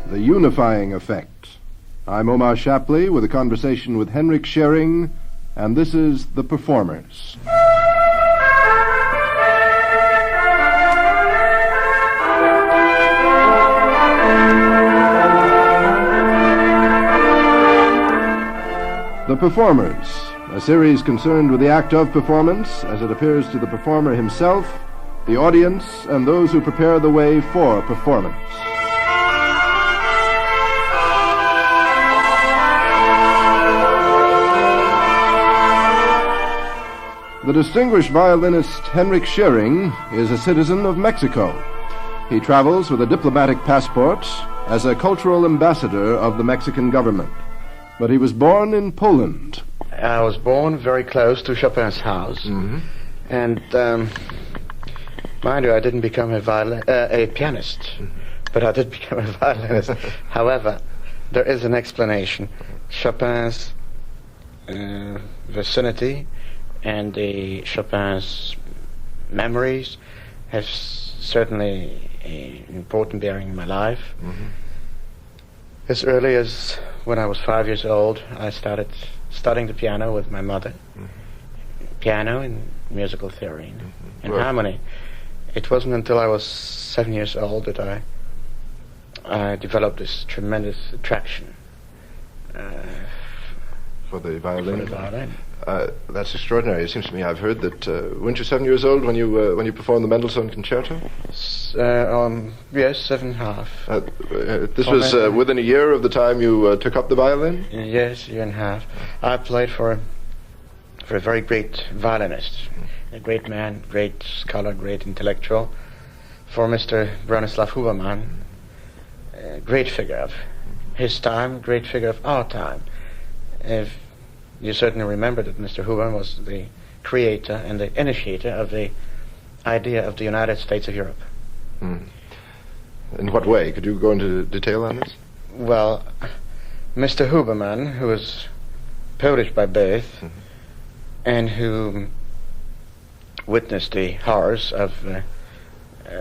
The Unifying Effect. I'm Omar Shapley with a conversation with Henryk Szeryng, and this is The Performers. The Performers, a series concerned with the act of performance as it appears to the performer himself, the audience, and those who prepare the way for performance. The distinguished violinist Henryk Szeryng is a citizen of Mexico. He travels with a diplomatic passport as a cultural ambassador of the Mexican government. But he was born in Poland. I was born very close to Chopin's house. Mm-hmm. And, mind you, I didn't become a pianist, but I did become a violinist. However, there is an explanation. Chopin's vicinity and the Chopin's memories have certainly an important bearing in my life. Mm-hmm. As early as when I was 5 years old, I started studying the piano with my mother. Mm-hmm. Piano and musical theory and harmony. It wasn't until I was 7 years old that I developed this tremendous attraction For the violin? For the violin. That's extraordinary. It seems to me I've heard that weren't you 7 years old when you performed the Mendelssohn Concerto? Yes, 7.5. This was within a year of the time you took up the violin? Yes, year and a half. I played for a very great violinist, a great man, great scholar, great intellectual, for Mr. Bronislaw Huberman, a great figure of his time, great figure of our time. If you certainly remember that Mr. Huberman was the creator and the initiator of the idea of the United States of Europe. Mm. In what way? Could you go into detail on this? Well, Mr. Huberman, who was Polish by birth, and who witnessed the horrors of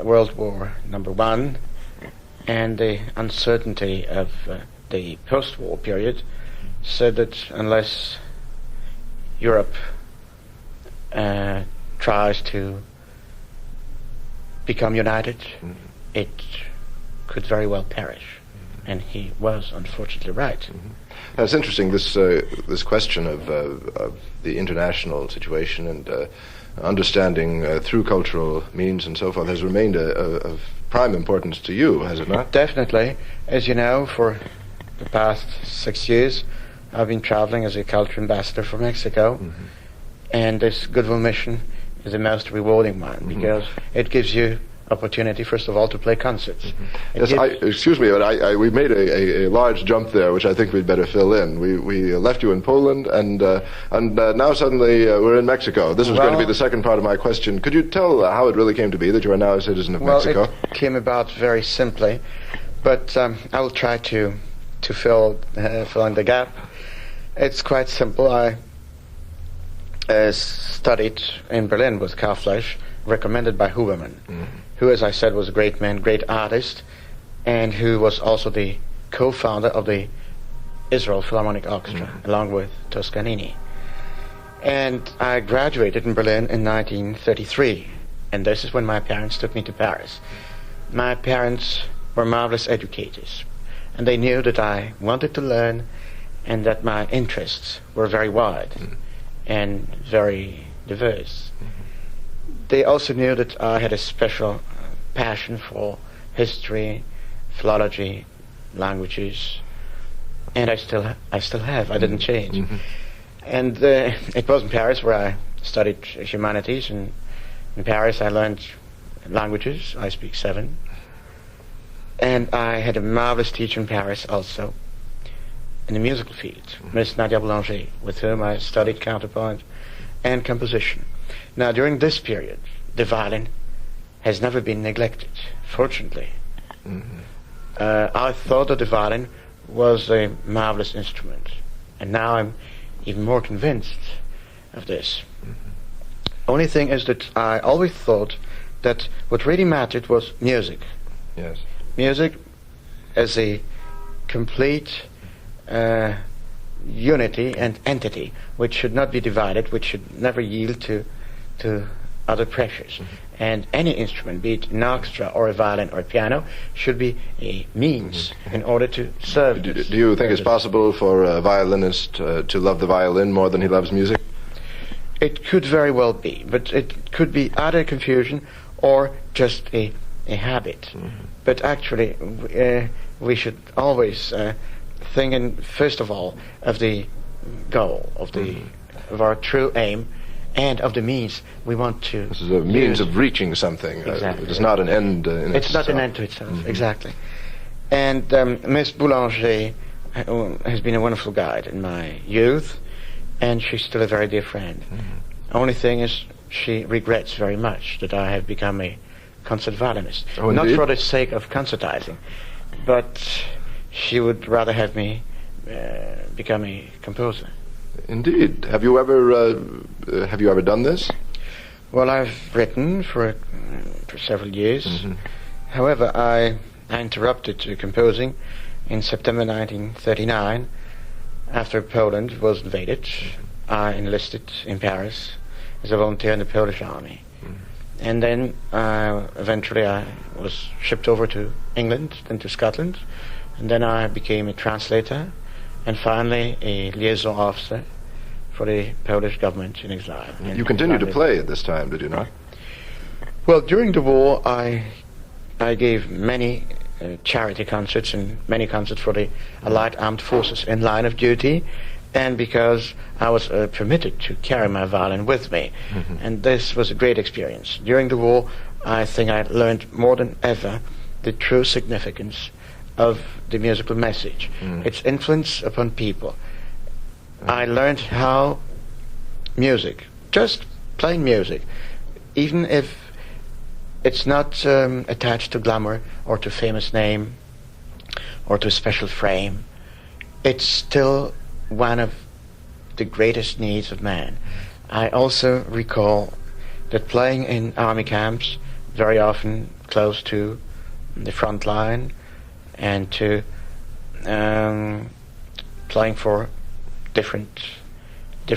World War I and the uncertainty of the post-war period, said that unless Europe tries to become united, it could very well perish. And he was unfortunately right. That's interesting. This question of the international situation and understanding through cultural means and so forth has remained of prime importance to you, has it not? Definitely. As you know, for the past 6 years, I've been traveling as a culture ambassador for Mexico, and this goodwill mission is the most rewarding one because it gives you opportunity, first of all, to play concerts. Yes, excuse me, but we made a large jump there, which I think we'd better fill in. We left you in Poland, and now suddenly we're in Mexico. This was going to be the second part of my question. Could you tell how it really came to be that you are now a citizen of Mexico? It came about very simply, but I will try to fill in the gap. It's quite simple. I studied in Berlin with Kauflesch, recommended by Huberman, who, as I said, was a great man, great artist, and who was also the co-founder of the Israel Philharmonic Orchestra, along with Toscanini. And I graduated in Berlin in 1933, and this is when my parents took me to Paris. My parents were marvelous educators, and they knew that I wanted to learn and that my interests were very wide and very diverse. They also knew that I had a special passion for history, philology, languages, and I still have. I didn't change. And it was in Paris where I studied humanities, and in Paris I learned languages. I speak 7. And I had a marvelous teacher in Paris also, in the musical field, Miss Nadia Boulanger, with whom I studied counterpoint and composition. Now, during this period, the violin has never been neglected, fortunately. I thought that the violin was a marvelous instrument, and now I'm even more convinced of this. Only thing is that I always thought that what really mattered was music. Yes. Music as a complete unity and entity, which should not be divided, which should never yield to other pressures. And any instrument, be it an orchestra or a violin or a piano, should be a means in order to serve. Do you think it's possible for a violinist to love the violin more than he loves music? It could very well be, but it could be either confusion or just a habit. But actually, we should always think, first of all, of the goal, of our true aim, and of the means we want to. This is a means of reaching something. Exactly. It is not an end in itself. It's not an end to itself, exactly. And Miss Boulanger has been a wonderful guide in my youth, and she's still a very dear friend. Only thing is, she regrets very much that I have become a concert violinist. Not for the sake of concertizing, but she would rather have me become a composer. Indeed. Have you ever done this? Well, I've written for several years. However, I interrupted composing in September 1939 after Poland was invaded. I enlisted in Paris as a volunteer in the Polish army. And then eventually I was shipped over to England, then to Scotland, and then I became a translator, and finally a liaison officer for the Polish government in exile. You continued to play at this time, did you not? Well, during the war I gave many charity concerts and many concerts for the Allied Armed Forces in line of duty, and because I was permitted to carry my violin with me. And this was a great experience. During the war, I think I learned more than ever the true significance of the musical message, its influence upon people. I learned how music, just plain music, even if it's not attached to glamour or to famous name or to a special frame, it's still one of the greatest needs of man. I also recall that playing in army camps, very often close to the front line, and to playing for different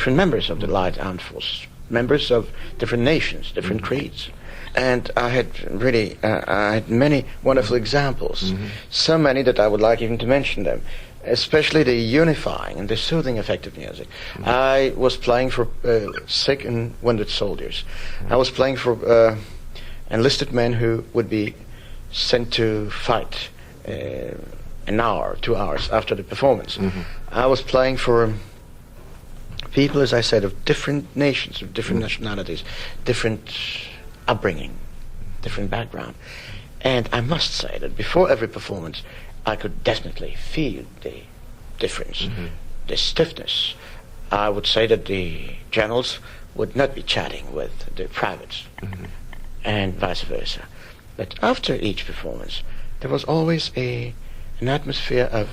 members of the Allied Armed Forces, members of different nations, different creeds. And I had really, I had many wonderful examples, so many that I would like even to mention them, especially the unifying and the soothing effect of music. I was playing for sick and wounded soldiers. I was playing for enlisted men who would be sent to fight an hour, 2 hours after the performance. I was playing for people, as I said, of different nations, of different nationalities, different upbringing, different background. And I must say that before every performance, I could definitely feel the difference, the stiffness. I would say that the generals would not be chatting with the privates, and vice versa. But after each performance, there was always an atmosphere of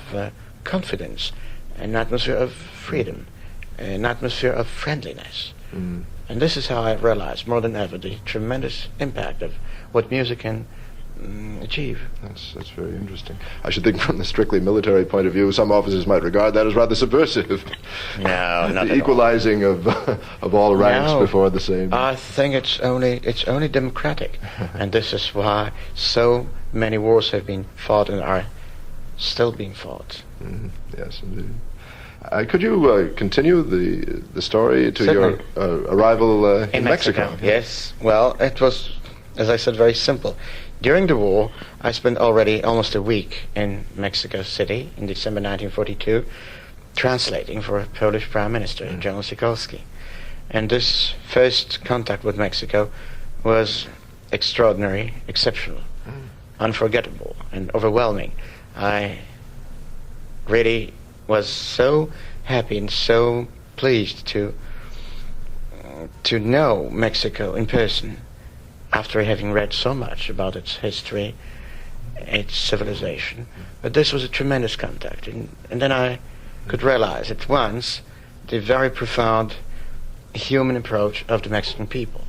confidence, an atmosphere of freedom, an atmosphere of friendliness. And this is how I realized more than ever the tremendous impact of what music can achieve. That's very interesting. I should think from the strictly military point of view, some officers might regard that as rather subversive. No, not the equalizing of all ranks before the same. I think it's only democratic, and this is why so many wars have been fought and are still being fought. Yes, indeed. Could you continue the story to Certainly. your arrival in Mexico? Yes. Well, it was, as I said, very simple. During the war, I spent already almost a week in Mexico City in December 1942, translating for a Polish Prime Minister, General Sikorski. And this first contact with Mexico was extraordinary, exceptional, unforgettable, and overwhelming. I really was so happy and so pleased to know Mexico in person, after having read so much about its history, its civilization. But this was a tremendous contact, and then I could realize at once the very profound human approach of the Mexican people.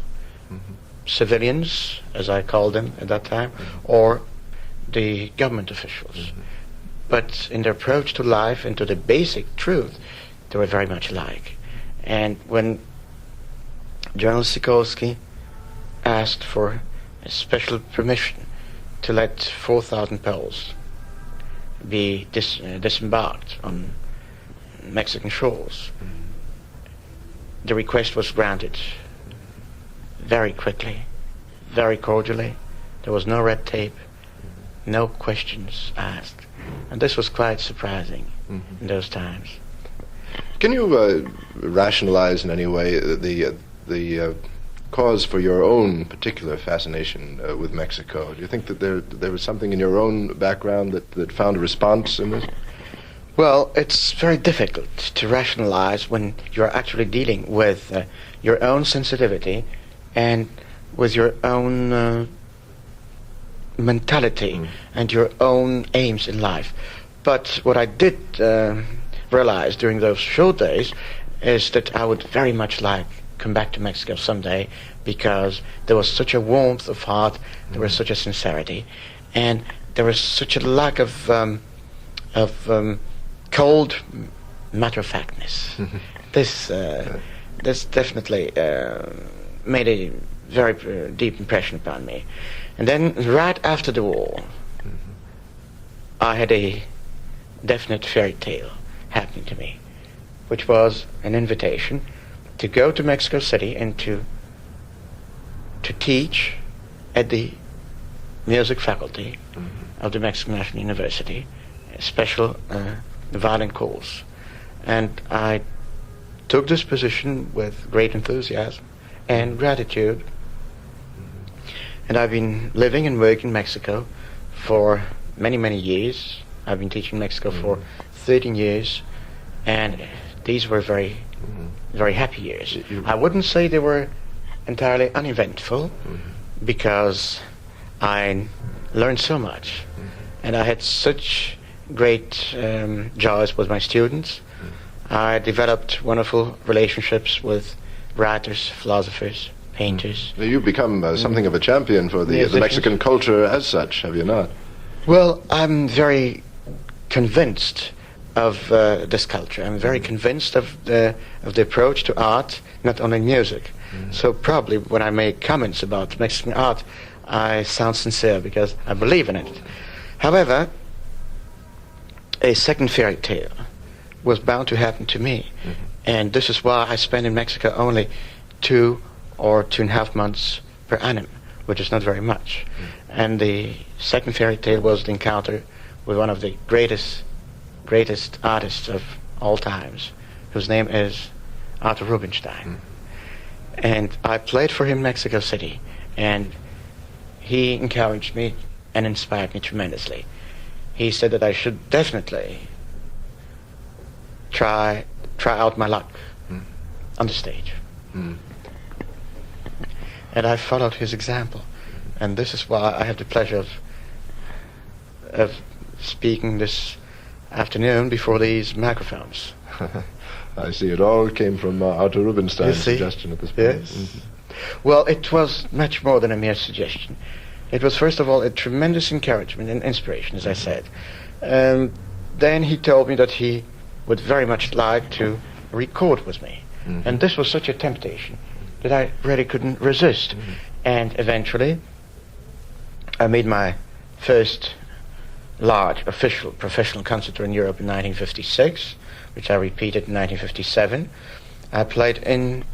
Civilians, as I called them at that time, or the government officials. but in their approach to life and to the basic truth, they were very much alike. And when General Sikorski asked for a special permission to let 4,000 Poles be disembarked on Mexican shores, the request was granted very quickly, very cordially. There was no red tape, no questions asked. And this was quite surprising in those times. Can you rationalize in any way the cause for your own particular fascination with Mexico? Do you think that there was something in your own background that found a response in this? Well, it's very difficult to rationalize when you're actually dealing with your own sensitivity and with your own mentality and your own aims in life. But what I did realize during those short days is that I would very much like come back to Mexico someday, because there was such a warmth of heart, there was such a sincerity, and there was such a lack of cold matter-of-factness. This definitely made a very deep impression upon me. And then right after the war, I had a definite fairy tale happening to me, which was an invitation to go to Mexico City and to teach at the music faculty of the Mexican National University, a special violin course. And I took this position with great enthusiasm and gratitude. And I've been living and working in Mexico for many, many years. I've been teaching Mexico for 13 years, and these were very, very happy years. I wouldn't say they were entirely uneventful, because I learned so much, and I had such great joys with my students. I developed wonderful relationships with writers, philosophers, painters. You've become something of a champion for the Mexican culture as such, have you not? Well, I'm very convinced of this culture. I'm very convinced of the approach to art, not only music. So probably when I make comments about Mexican art, I sound sincere because I believe in it. However, a second fairy tale was bound to happen to me. And this is why I spend in Mexico only 2 or 2.5 months per annum, which is not very much. And the second fairy tale was the encounter with one of the greatest artists of all times, whose name is Arthur Rubinstein. And I played for him in Mexico City, and he encouraged me and inspired me tremendously. He said that I should definitely try out my luck on the stage. And I followed his example, and this is why I have the pleasure of speaking this afternoon before these microphones. I see. It all came from Arthur Rubinstein's suggestion at this point. Yes. Well, it was much more than a mere suggestion. It was, first of all, a tremendous encouragement and inspiration, as I said. Then he told me that he would very much like to record with me. And this was such a temptation that I really couldn't resist. And eventually, I made my first large official professional concert in Europe in 1956, which I repeated in 1957. I played in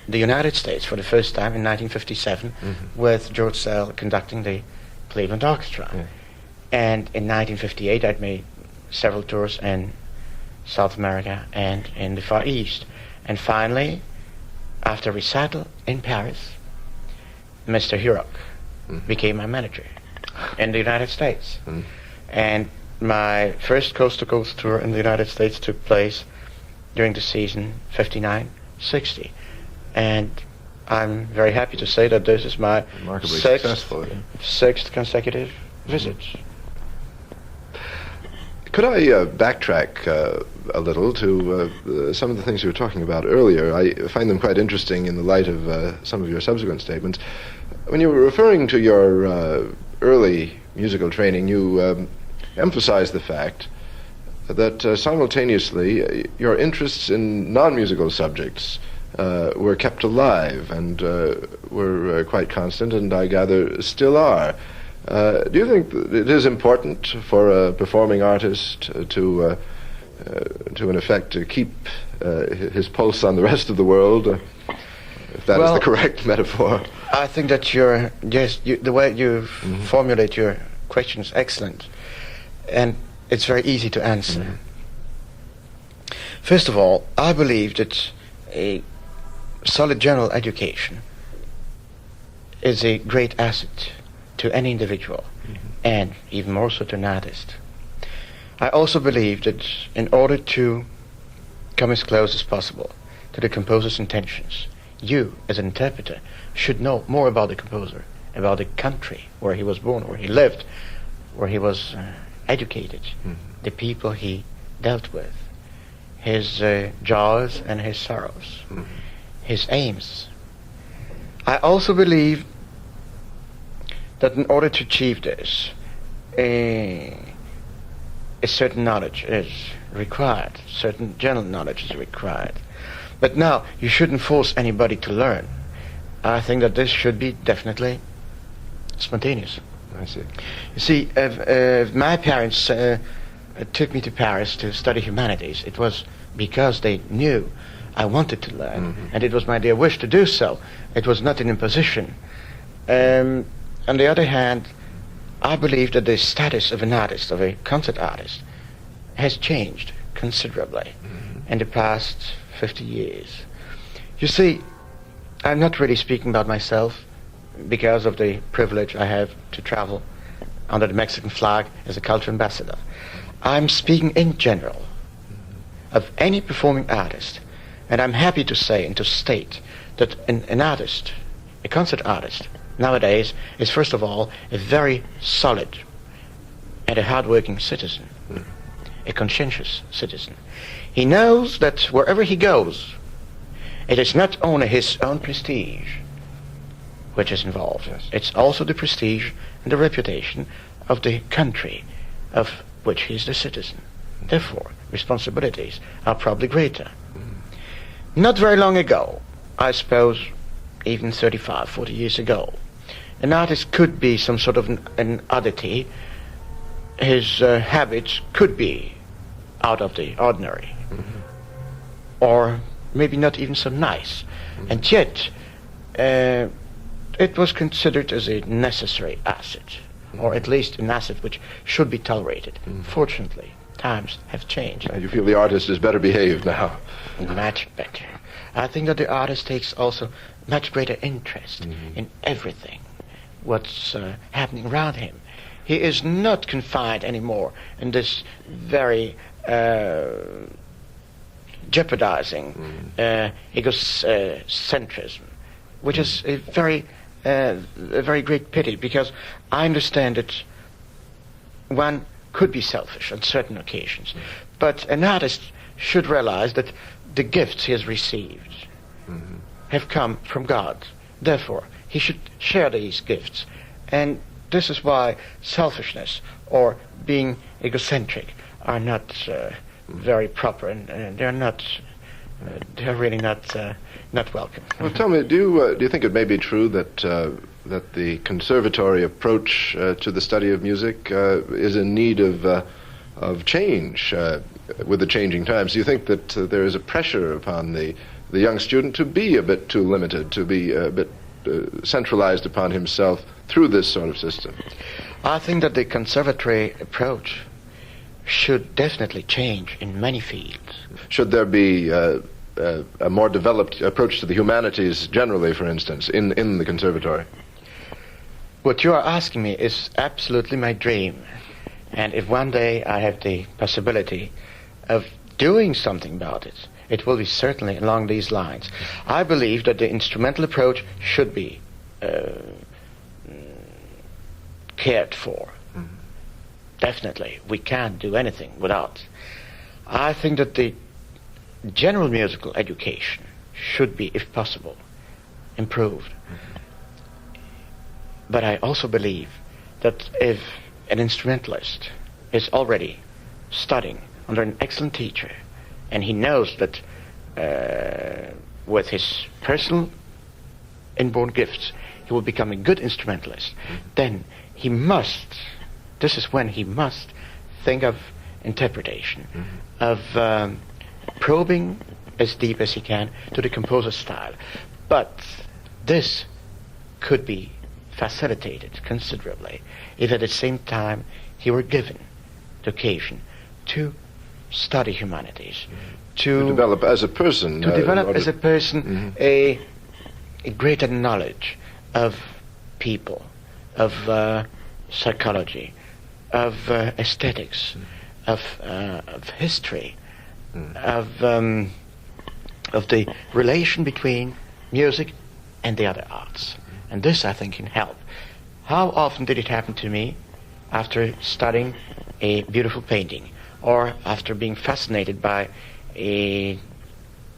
the United States for the first time in 1957 with George Sell conducting the Cleveland Orchestra. And in 1958 I'd made several tours in South America and in the Far East. And finally, after a recital in Paris, Mr. Henryk became my manager in the United States. And my first coast-to-coast tour in the United States took place during the season 59-60. And I'm very happy to say that this is my sixth consecutive visit. Could I backtrack a little to some of the things you were talking about earlier? I find them quite interesting in the light of some of your subsequent statements. When you were referring to your early musical training, you emphasize the fact that simultaneously your interests in non-musical subjects were kept alive and were quite constant, and I gather still are. Do you think that it is important for a performing artist to in effect, keep his pulse on the rest of the world, if that is the correct metaphor? I think that the way you formulate your question is excellent, and it's very easy to answer. First of all, I believe that a solid general education is a great asset to any individual, and even more so to an artist. I also believe that in order to come as close as possible to the composer's intentions, you, as an interpreter, should know more about the composer, about the country where he was born, where he lived, where he was educated, the people he dealt with, his joys and his sorrows, his aims. I also believe that in order to achieve this, a certain knowledge is required, certain general knowledge is required. But now, you shouldn't force anybody to learn. I think that this should be definitely spontaneous. I see. You see, if my parents took me to Paris to study humanities, it was because they knew I wanted to learn, and it was my dear wish to do so. It was not an imposition. On the other hand, I believe that the status of an artist, of a concert artist, has changed considerably in the past 50 years. You see, I'm not really speaking about myself because of the privilege I have to travel under the Mexican flag as a culture ambassador. I'm speaking in general of any performing artist, and I'm happy to say and to state that an artist, a concert artist, nowadays is first of all a very solid and a hard-working citizen, a conscientious citizen. He knows that wherever he goes, it is not only his own prestige which is involved. It's also the prestige and the reputation of the country of which he is the citizen. Therefore, responsibilities are probably greater. Not very long ago, I suppose even 35, 40 years ago, an artist could be some sort of an oddity. His habits could be out of the ordinary, or maybe not even so nice. And yet, it was considered as a necessary asset, or at least an asset which should be tolerated. Fortunately, times have changed. And you feel the artist is better behaved now? Much better. I think that the artist takes also much greater interest in everything, what's happening around him. He is not confined anymore in this very jeopardizing egocentrism, which is a very great pity, because I understand that one could be selfish on certain occasions, but an artist should realize that the gifts he has received have come from God. Therefore, he should share these gifts. And this is why selfishness or being egocentric are not very proper, and they're really not welcome. Well, tell me, do you think it may be true that that the conservatory approach to the study of music is in need of change with the changing times? Do you think that there is a pressure upon the young student to be a bit too limited, to be a bit centralized upon himself through this sort of system? I think that the conservatory approach should definitely change in many fields. Should there be a more developed approach to the humanities generally, for instance, in the conservatory? What you are asking me is absolutely my dream. And if one day I have the possibility of doing something about it, it will be certainly along these lines. I believe that the instrumental approach should be cared for. Definitely. We can't do anything without. I think that the general musical education should be, if possible, improved. But I also believe that if an instrumentalist is already studying under an excellent teacher, and he knows that with his personal inborn gifts, he will become a good instrumentalist, then he must, this is when he must think of interpretation, of probing as deep as he can to the composer's style. But this could be facilitated considerably if at the same time he were given the occasion to study humanities, to develop as a person, a greater knowledge of people, of psychology, of aesthetics, of history, of the relation between music and the other arts. And this, I think, can help. How often did it happen to me after studying a beautiful painting, or after being fascinated by an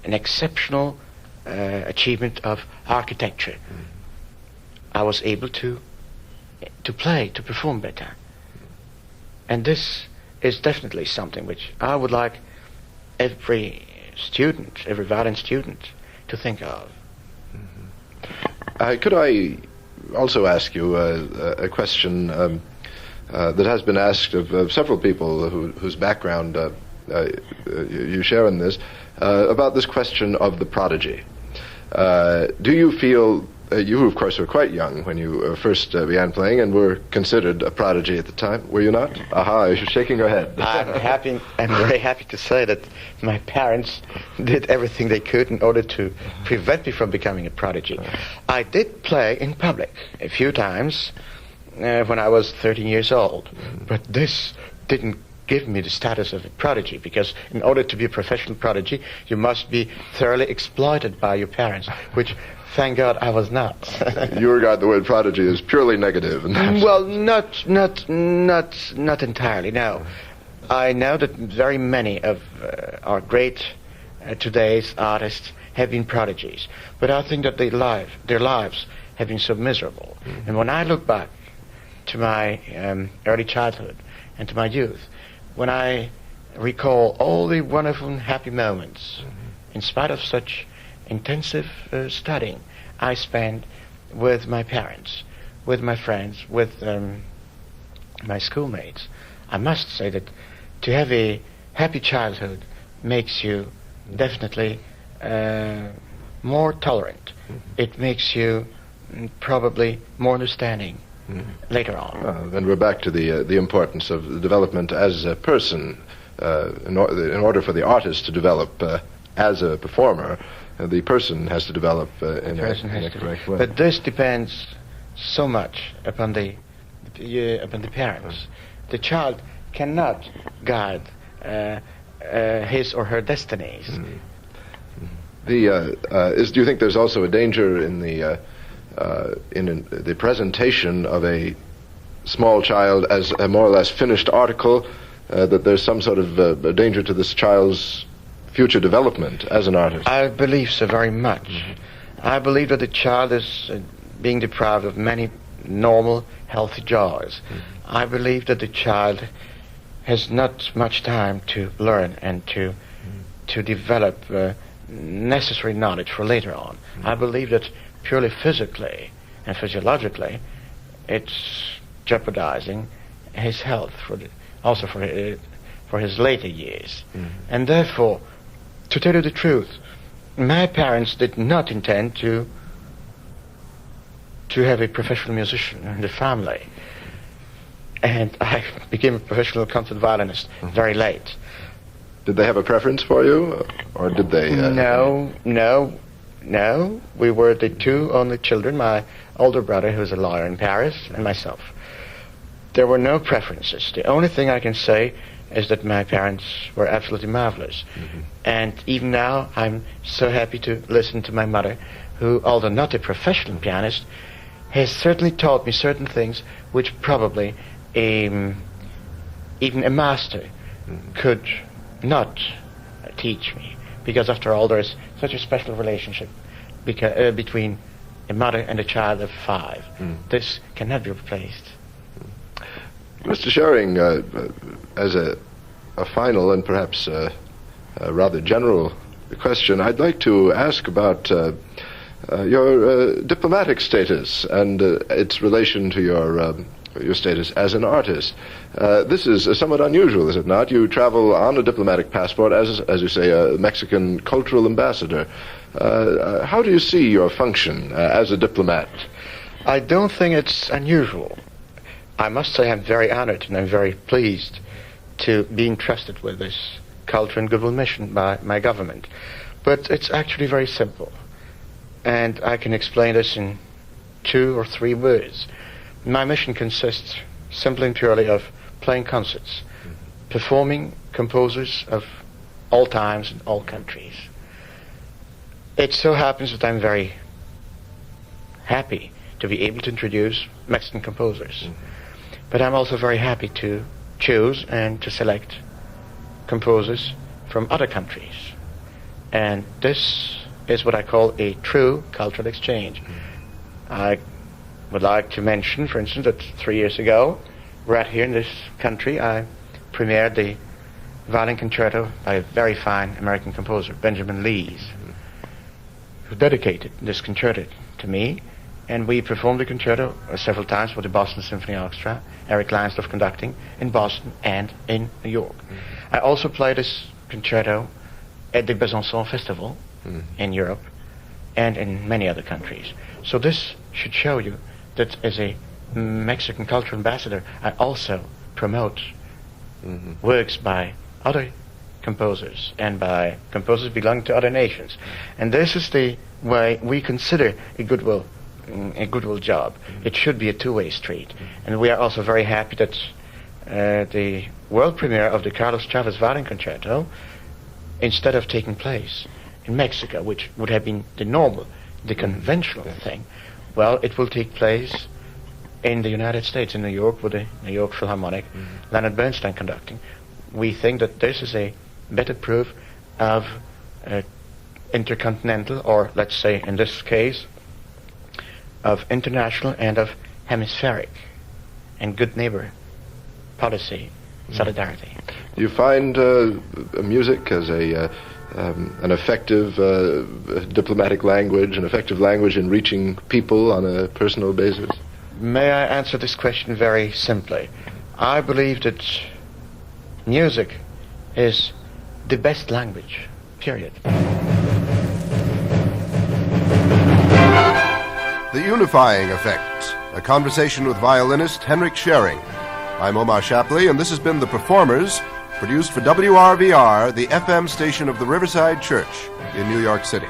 exceptional achievement of architecture? I was able to perform better. And this is definitely something which I would like every violin student to think of. Could I also ask you a question that has been asked of several people whose background you share in this, about this question of the prodigy? Do you feel, you of course were quite young when you first began playing and were considered a prodigy at the time, were you not? Aha, you're shaking your head. I'm very happy to say that my parents did everything they could in order to prevent me from becoming a prodigy. I did play in public a few times when I was 13 years old, but this didn't give me the status of a prodigy, because in order to be a professional prodigy, you must be thoroughly exploited by your parents, which, thank God, I was not. You regard the word prodigy as purely negative. Well, not entirely, no. I know that very many of our great today's artists have been prodigies, but I think that their lives have been so miserable. And when I look back to my early childhood and to my youth, when I recall all the wonderful and happy moments, in spite of such intensive studying I spent with my parents, with my friends, with my schoolmates, I must say that to have a happy childhood makes you definitely more tolerant. It makes you probably more understanding later on. Then we're back to the importance of the development as a person. In order for the artist to develop as a performer, the person has to develop in a correct way. But this depends so much upon the parents. The child cannot guide his or her destinies. Do you think there's also a danger in the presentation of a small child as a more or less finished article, that there's some sort of danger to this child's future development as an artist? I believe so very much. I believe that the child is being deprived of many normal, healthy joys. I believe that the child has not much time to learn and to develop necessary knowledge for later on. I believe that purely physically and physiologically, it's jeopardizing his health also for his later years. And therefore, to tell you the truth, my parents did not intend to have a professional musician in the family. And I became a professional concert violinist very late. Did they have a preference for you, or did they? No. We were the two only children, my older brother, who's a lawyer in Paris, and myself. There were no preferences. The only thing I can say is that my parents were absolutely marvelous. And even now, I'm so happy to listen to my mother, who, although not a professional pianist, has certainly taught me certain things which probably even a master could not teach me. Because after all, there's such a special relationship between a mother and a child of 5. This cannot be replaced. Mr. Szeryng, as a final and perhaps a rather general question, I'd like to ask about your diplomatic status and its relation to your status as an artist. This is somewhat unusual, is it not? You travel on a diplomatic passport as you say, a Mexican cultural ambassador. How do you see your function as a diplomat? I don't think it's unusual. I must say I'm very honored and I'm very pleased to be entrusted with this culture and goodwill mission by my government. But it's actually very simple. And I can explain this in 2 or 3 words. My mission consists simply and purely of playing concerts, performing composers of all times and all countries. It so happens that I'm very happy to be able to introduce Mexican composers. But I'm also very happy to choose and to select composers from other countries. And this is what I call a true cultural exchange. I would like to mention, for instance, that 3 years ago, right here in this country, I premiered the violin concerto by a very fine American composer, Benjamin Lees, who dedicated this concerto to me. And we performed the concerto several times for the Boston Symphony Orchestra, Eric Leinsdorf conducting, in Boston and in New York. I also played this concerto at the Besançon Festival in Europe and in many other countries. So this should show you that as a Mexican cultural ambassador, I also promote works by other composers and by composers belonging to other nations. And this is the way we consider a goodwill job. It should be a two-way street. And we are also very happy that the world premiere of the Carlos Chavez Violin Concerto, instead of taking place in Mexico, which would have been the conventional thing, well, it will take place in the United States, in New York, with the New York Philharmonic, Leonard Bernstein conducting. We think that this is a better proof of intercontinental, or let's say in this case, of international and of hemispheric and good neighbor policy solidarity. You find music as an effective diplomatic language, an effective language in reaching people on a personal basis? May I answer this question very simply? I believe that music is the best language, period. The Unifying Effect, a conversation with violinist Henryk Szeryng. I'm Omar Shapley, and this has been The Performers, produced for WRVR, the FM station of the Riverside Church in New York City.